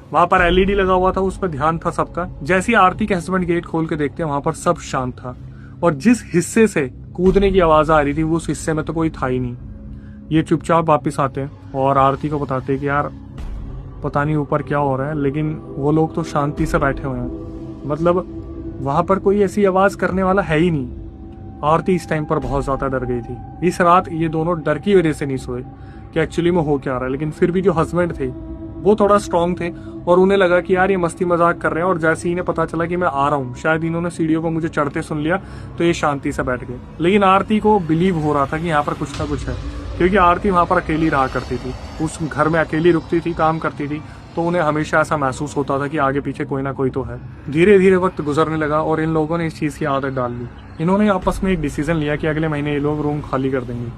वहां पर एलईडी लगा हुआ था, उस पर ध्यान था सबका। जैसे ही आरती के हस्बैंड गेट खोल के देखते हैं, वहां पर सब शांत था और जिस हिस्से से कूदने की आवाज आ रही थी उस हिस्से में तो कोई था ही नहीं। ये चुपचाप वापस आते हैं और आरती को बताते हैं कि यार पता नहीं ऊपर क्या हो रहा है, लेकिन वो लोग तो शांति से बैठे हुए हैं, मतलब वहां पर कोई ऐसी आवाज करने वाला है ही नहीं। आरती इस टाइम पर बहुत ज्यादा डर गई थी। इस रात ये दोनों डर की वजह से नहीं सोए कि एक्चुअली में हो क्या रहा है, लेकिन फिर भी जो हस्बैंड थे वो थोड़ा स्ट्रांग थे और उन्हें लगा कि यार ये मस्ती मजाक कर रहे हैं। और जैसे ही इन्हें पता चला कि मैं आ रहा हूँ, शायद इन्होंने सीढ़ियों पर मुझे चढ़ते सुन लिया, तो ये शांति से बैठ गए। लेकिन आरती को बिलीव हो रहा था कि यहाँ पर कुछ ना कुछ है, क्योंकि आरती वहां पर अकेली रहा करती थी, उस घर में अकेली रुकती थी, काम करती थी, तो उन्हें हमेशा ऐसा महसूस होता था कि आगे पीछे कोई ना कोई तो है। धीरे धीरे वक्त गुजरने लगा और इन लोगों ने इस चीज की आदत डाल ली। इन्होंने आपस में एक डिसीजन लिया कि अगले महीने ये लोग रूम खाली कर देंगे।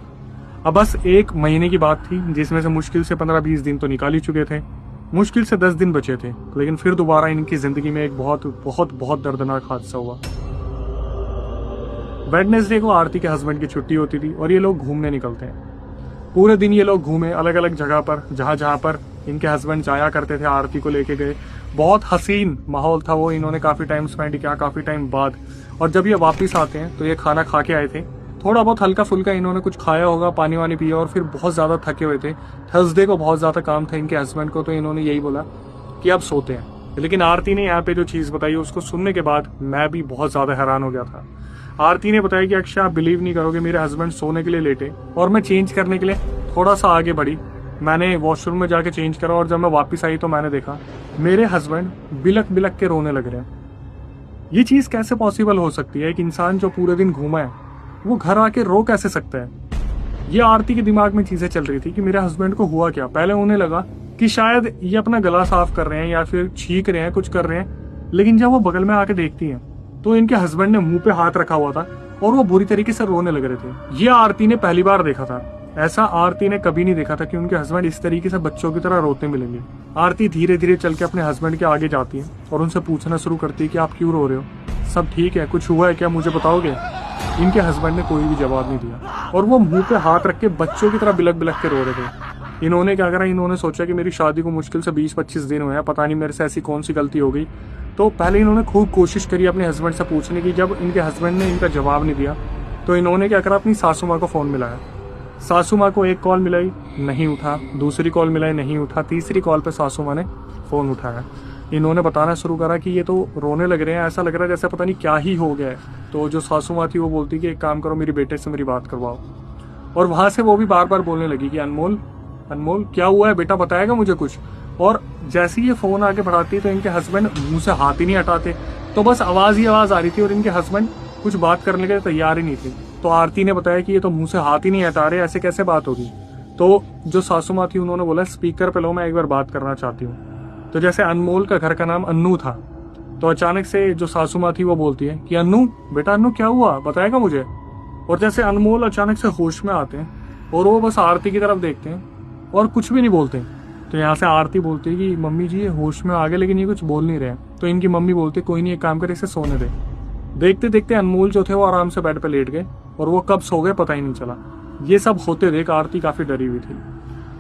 अब बस एक महीने की बात थी, जिसमें से मुश्किल से 15-20 दिन तो निकाल ही चुके थे, मुश्किल से 10 दिन बचे थे। लेकिन फिर दोबारा इनकी जिंदगी में एक बहुत बहुत बहुत दर्दनाक हादसा हुआ। वेडनेसडे को आरती के हस्बैंड की छुट्टी होती थी और ये लोग घूमने निकलते हैं। पूरे दिन ये लोग घूमे अलग अलग जगह पर, जहां जहां पर इनके हस्बैंड जाया करते थे आरती को लेके गए। बहुत हसीन माहौल था वो, इन्होंने काफी टाइम स्पेंड किया, काफी टाइम बाद। और जब ये वापस आते हैं तो ये खाना खा के आए थे, थोड़ा बहुत हल्का फुल्का इन्होंने कुछ खाया होगा, पानी वानी पिया, और फिर बहुत ज्यादा थके हुए थे। थर्सडे को बहुत ज्यादा काम था इनके हस्बैंड को, तो इन्होंने यही बोला कि अब सोते हैं। लेकिन आरती ने यहाँ पे जो चीज बताई उसको सुनने के बाद मैं भी बहुत ज्यादा हैरान हो गया था। आरती ने बताया कि अक्षय आप बिलीव नहीं करोगे, मेरे हस्बैंड सोने के लिए लेटे और मैं चेंज करने के लिए थोड़ा सा आगे बढ़ी, मैंने वॉशरूम में जाके चेंज करा और जब मैं वापस आई तो मैंने देखा मेरे हस्बैंड बिलक बिलक के रोने लग रहे हैं। ये चीज कैसे पॉसिबल हो सकती है? एक इंसान जो पूरे दिन घूमा है वो घर आके रो कैसे सकता है? ये आरती के दिमाग में चीजें चल रही थी कि मेरे हस्बैंड को हुआ क्या। पहले उन्हें लगा कि शायद ये अपना गला साफ कर रहे हैं या फिर छींक रहे हैं, कुछ कर रहे हैं, लेकिन जब वो बगल में आके देखती हैं तो इनके हस्बैंड ने मुंह पे हाथ रखा हुआ था और वो बुरी तरीके से रोने लग रहे थे। ये आरती ने पहली बार देखा था। ऐसा आरती ने कभी नहीं देखा था कि उनके हस्बैंड इस तरीके से बच्चों की तरह रोते मिलेंगे। आरती धीरे धीरे चल के अपने हस्बैंड के आगे जाती है और उनसे पूछना शुरू करती है कि आप क्यों रो रहे हो, सब ठीक है, कुछ हुआ है क्या, मुझे बताओगे? इनके हस्बैंड ने कोई भी जवाब नहीं दिया और वो मुंह पे हाथ रख के बच्चों की तरह बिलक बिलक के रो रहे थे। इन्होंने क्या करा, इन्होंने सोचा कि मेरी शादी को मुश्किल से 20-25 दिन हुए हैं, पता नहीं मेरे से ऐसी कौन सी गलती हो गई। तो पहले इन्होंने खूब कोशिश करी अपने हस्बैंड से पूछने की। जब इनके हस्बैंड ने इनका जवाब नहीं दिया तो इन्होंने क्या करा, अपनी सासू माँ को फोन मिलाया। सासू माँ को एक कॉल मिलाई, नहीं उठा, दूसरी कॉल मिलाई, नहीं उठा, तीसरी कॉल पे सासू माँ ने फोन उठाया। इन्होंने बताना शुरू करा कि ये तो रोने लग रहे हैं, ऐसा लग रहा है जैसे पता नहीं क्या ही हो गया है। तो जो सासू माँ थी वो बोलती कि एक काम करो, मेरी बेटे से मेरी बात करवाओ। और वहां से वो भी बार बार बोलने लगी कि अनमोल अनमोल क्या हुआ है बेटा, बताएगा मुझे कुछ। और जैसे ही ये फोन आगे बढ़ाती तो इनके हस्बैंड मुंह से हाथ ही नहीं हटाते, तो बस आवाज ही आवाज आ रही थी और इनके हस्बैंड कुछ बात करने के लिए तैयार ही नहीं थे। तो आरती ने बताया कि ये तो मुंह से हाथ ही नहीं हटा रहे, ऐसे कैसे बात होगी। तो जो सासू माँ थी उन्होंने बोला स्पीकर पे लो, मैं एक बार बात करना चाहती हूँ। तो जैसे अनमोल का घर का नाम अन्नू था, तो अचानक से जो सासू माँ थी वो बोलती है कि अन्नू बेटा, अन्नू क्या हुआ, बताएगा मुझे। और जैसे अनमोल अचानक से होश में आते हैं और वो बस आरती की तरफ देखते हैं और कुछ भी नहीं बोलते। तो यहाँ से आरती बोलती है कि मम्मी जी ये होश में आ गए लेकिन ये कुछ बोल नहीं रहे। तो इनकी मम्मी बोलती कोई नहीं, एक काम करे, इसे सोने दे। देखते देखते अनमोल जो थे वो आराम से बेड पे लेट गए और वो कब सो गए पता ही नहीं चला। ये सब होते देख आरती काफी डरी हुई थी,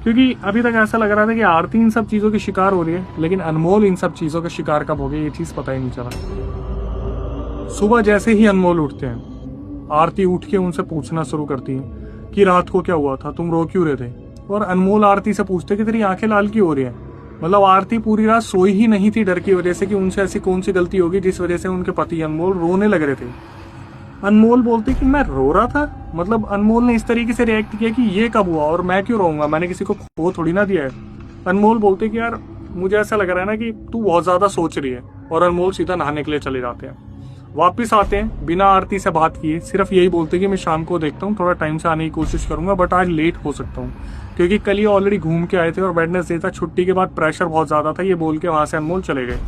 क्योंकि अभी तक ऐसा लग रहा था कि आरती इन सब चीजों की शिकार हो रही है, लेकिन अनमोल इन सब चीजों के शिकार कब हो गए ये चीज पता ही नहीं चला। सुबह जैसे ही अनमोल उठते हैं, आरती उठ के उनसे पूछना शुरू करती है कि रात को क्या हुआ था, तुम रो क्यों रहे थे। और अनमोल आरती से पूछते कि तेरी आंखें लाल क्यों हो रही है। मतलब आरती पूरी रात सोई ही नहीं थी डर की वजह से कि उनसे ऐसी कौन सी गलती होगी जिस वजह से उनके पति अनमोल रोने लग रहे थे। अनमोल बोलते कि मैं रो रहा था, मतलब अनमोल ने इस तरीके से रिएक्ट किया कि ये कब हुआ और मैं क्यों रोऊंगा, मैंने किसी को खो थोड़ी ना दिया है। अनमोल बोलते कि यार मुझे ऐसा लग रहा है ना कि तू बहुत ज्यादा सोच रही है। और अनमोल सीधा नहाने के लिए चले जाते हैं। वापिस आते हैं बिना आरती से बात किए, सिर्फ यही बोलते कि मैं शाम को देखता हूँ, थोड़ा टाइम से आने की कोशिश करूंगा, बट आज लेट हो सकता हूँ क्योंकि कल ये ऑलरेडी घूम के आए थे और वेडनेसडे था, छुट्टी के बाद प्रेशर बहुत ज्यादा था। ये बोल के वहां से अनमोल चले गए।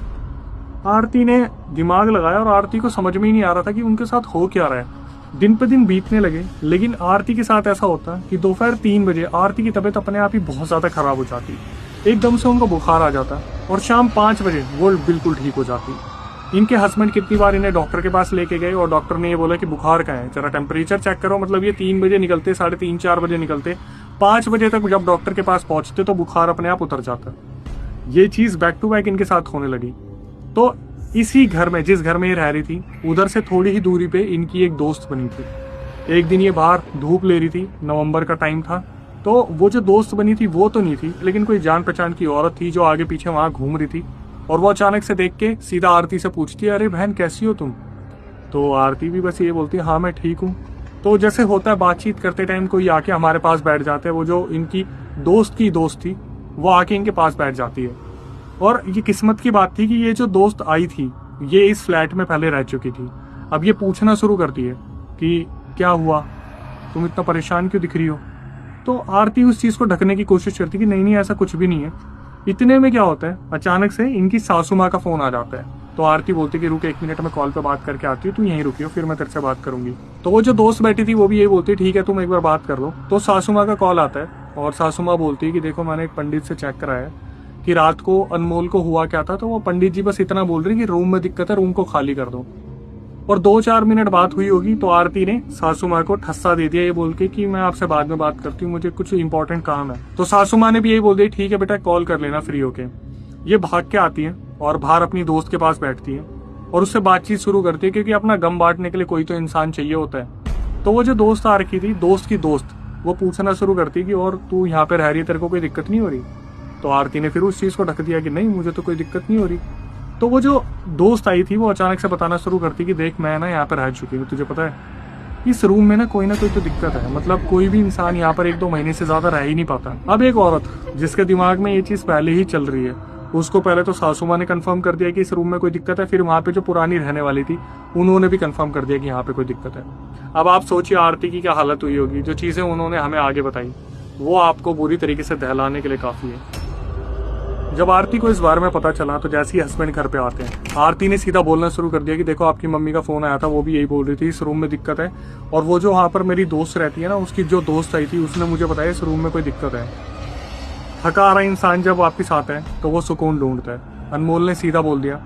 आरती ने दिमाग लगाया और आरती को समझ में ही नहीं आ रहा था कि उनके साथ हो क्या रहा है। दिन पे दिन बीतने लगे, लेकिन आरती के साथ ऐसा होता कि दोपहर 3 बजे आरती की तबीयत अपने आप ही बहुत ज्यादा खराब हो जाती, एकदम से उनको बुखार आ जाता और शाम 5 बजे वो बिल्कुल ठीक हो जाती। इनके हस्बैंड कितनी बार इन्हें डॉक्टर के पास लेके गए और डॉक्टर ने ये बोला कि बुखार का है, जरा टेम्परेचर चेक करो। मतलब ये 3 बजे निकलते, 3:30-4 बजे निकलते, 5 बजे तक जब डॉक्टर के पास पहुंचते तो बुखार अपने आप उतर जाता। ये चीज बैक टू बैक इनके साथ होने लगी। तो इसी घर में, जिस घर में ये रह रही थी, उधर से थोड़ी ही दूरी पे इनकी एक दोस्त बनी थी। एक दिन ये बाहर धूप ले रही थी, नवंबर का टाइम था, तो वो जो दोस्त बनी थी वो तो नहीं थी, लेकिन कोई जान पहचान की औरत थी जो आगे पीछे वहां घूम रही थी। और वो अचानक से देख के सीधा आरती से पूछती है, अरे बहन कैसी हो तुम? तो आरती भी बस ये बोलती है, हाँ मैं ठीक हूँ। तो जैसे होता है बातचीत करते टाइम कोई आके हमारे पास बैठ जाते हैं, वो जो इनकी दोस्त की दोस्त थी वो आके इनके पास बैठ जाती है। और ये किस्मत की बात थी कि ये जो दोस्त आई थी ये इस फ्लैट में पहले रह चुकी थी। अब ये पूछना शुरू करती है कि क्या हुआ, तुम इतना परेशान क्यों दिख रही हो? तो आरती उस चीज को ढकने की कोशिश करती कि नहीं ऐसा कुछ भी नहीं है। इतने में क्या होता है, अचानक से इनकी सासू माँ का फोन आ जाता है। तो आरती बोलती कि रुक 1 मिनट में कॉल पे बात करके आती हूँ, तू यहीं रुकी हो, फिर मैं तेरे से बात करूंगी। तो वो जो दोस्त बैठी थी वो भी यही बोलती ठीक है तुम एक बार बात कर लो। तो सासू माँ का कॉल आता है और सासू माँ बोलती है कि देखो मैंने एक पंडित से चेक कराया है कि रात को अनमोल को हुआ क्या था। तो वो पंडित जी बस इतना बोल रही कि रूम में दिक्कत है, रूम को खाली कर दो। और 2-4 मिनट बात हुई होगी तो आरती ने सासू माँ को ठस्सा दे दिया ये बोल के कि मैं आपसे बाद में बात करती हूँ, मुझे कुछ इंपॉर्टेंट काम है। तो सासू माँ ने भी यही बोल दिया ठीक है बेटा कॉल कर लेना फ्री होके। ये भाग के आती है और बाहर अपनी दोस्त के पास बैठती है और उससे बातचीत शुरू करती है, क्योंकि अपना गम बांटने के लिए कोई तो इंसान चाहिए होता है। तो वो जो दोस्त आ रखी थी, दोस्त की दोस्त, वो पूछना शुरू करती कि और तू यहाँ पे रह रही है, तेरे को कोई दिक्कत नहीं हो रही? तो आरती ने फिर उस चीज को ढक दिया कि नहीं मुझे तो कोई दिक्कत नहीं हो रही। तो वो जो दोस्त आई थी वो अचानक से बताना शुरू करती कि देख मैं ना यहाँ पर रह चुकी हूँ, तुझे पता है इस रूम में ना कोई तो दिक्कत है, मतलब कोई भी इंसान यहाँ पर 1-2 महीने से ज्यादा रह ही नहीं पाता। अब एक औरत जिसके दिमाग में ये चीज पहले ही चल रही है, उसको पहले तो सासू माँ ने कंफर्म कर दिया कि इस रूम में कोई दिक्कत है, फिर वहां पे जो पुरानी रहने वाली थी उन्होंने भी कंफर्म कर दिया कि यहाँ पे कोई दिक्कत है। अब आप सोचिए आरती की क्या हालत हुई होगी। जो चीजें उन्होंने हमें आगे बताई वो आपको बुरी तरीके से दहलाने के लिए काफी है। जब आरती को इस बारे में पता चला तो जैसे ही हस्बैंड घर पे आते हैं, आरती ने सीधा बोलना शुरू कर दिया कि देखो आपकी मम्मी का फोन आया था, वो भी यही बोल रही थी इस रूम में दिक्कत है। और वो जो वहां पर मेरी दोस्त रहती है ना, उसकी जो दोस्त आई थी उसने मुझे बताया इस रूम में कोई दिक्कत है। थका आ रहा इंसान जब वापिस आता है तो वो सुकून ढूंढता है। अनमोल ने सीधा बोल दिया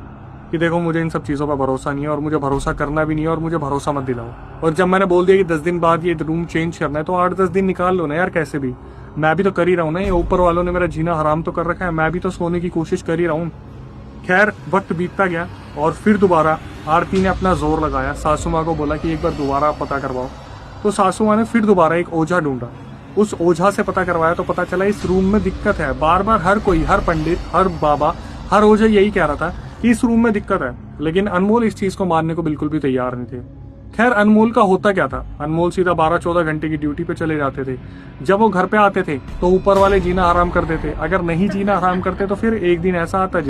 कि देखो मुझे इन सब चीज़ों पर भरोसा नहीं है और मुझे भरोसा करना भी नहीं है और मुझे भरोसा मत दिलाओ। और जब मैंने बोल दिया कि 10 दिन बाद ये रूम चेंज करना है तो 8-10 दिन निकाल लो ना यार, कैसे भी मैं भी तो कर ही रहा हूँ ना, ये ऊपर वालों ने मेरा जीना हराम तो कर रखा है, मैं भी तो सोने की कोशिश कर ही रहा हूँ। खैर वक्त बीतता गया और फिर दोबारा आरती ने अपना जोर लगाया, सासू माँ को बोला कि एक बार दोबारा पता करवाओ। तो सासू माँ ने फिर दोबारा एक ओझा ढूंढा, उस ओझा से पता करवाया तो पता चला इस रूम में दिक्कत है। बार बार हर कोई, हर पंडित, हर बाबा, हर ओझा यही कह रहा था कि इस रूम में दिक्कत है, लेकिन अनमोल इस चीज को मानने को बिल्कुल भी तैयार नहीं थे। खैर अनमोल का होता क्या था, अनमोल सीधा 12-14 घंटे की ड्यूटी पे चले जाते थे। जब वो घर पे आते थे तो ऊपर वाले जीना हराम कर देते, अगर नहीं जीना हराम करते तो फिर एक दिन ऐसा आता